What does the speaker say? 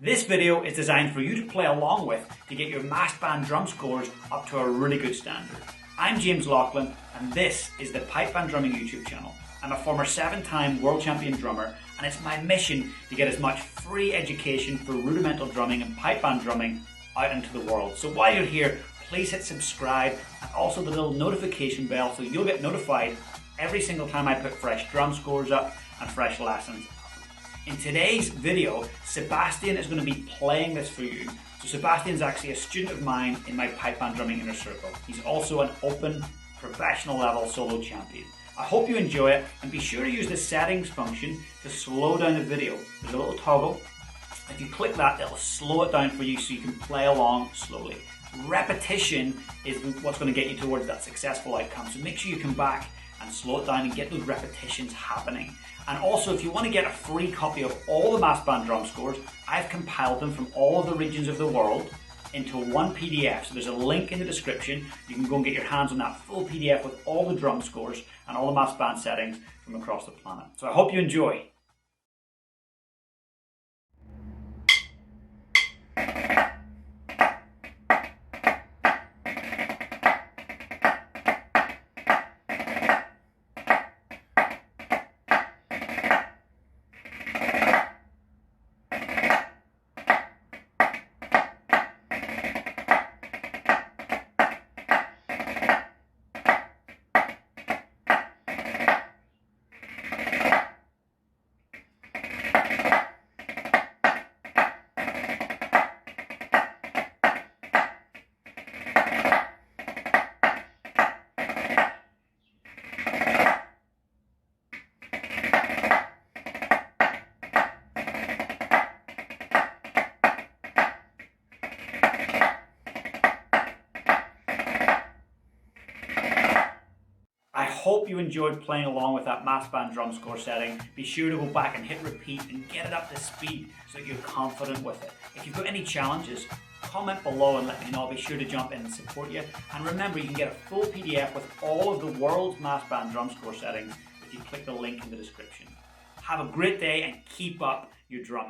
This video is designed for you to play along with to get your mass band drum scores up to a really good standard. I'm James Laughlin and this is the Pipe Band Drumming YouTube channel. I'm a former 7-time world champion drummer and it's my mission to get as much free education for rudimental drumming and pipe band drumming out into the world. So while you're here, please hit subscribe and also the little notification bell so you'll get notified every single time I put fresh drum scores up and fresh lessons. In today's video, Sebastian is going to be playing this for you. So Sebastian's actually a student of mine in my pipe band drumming inner circle. He's also an open, professional level solo champion. I hope you enjoy it and be sure to use the settings function to slow down the video. There's a little toggle. If you click that, it'll slow it down for you so you can play along slowly. Repetition is what's going to get you towards that successful outcome. So make sure you come back and slow it down and get those repetitions happening. And also, if you want to get a free copy of all the mass band drum scores, I've compiled them from all of the regions of the world into one PDF. So there's a link in the description. You can go and get your hands on that full PDF with all the drum scores and all the mass band settings from across the planet. So I hope you enjoy. I hope you enjoyed playing along with that mass band drum score setting. Be sure to go back and hit repeat and get it up to speed so that you're confident with it. If you've got any challenges, comment below and let me know. I'll be sure to jump in and support you. And remember, you can get a full PDF with all of the world's mass band drum score settings if you click the link in the description. Have a great day and keep up your drumming.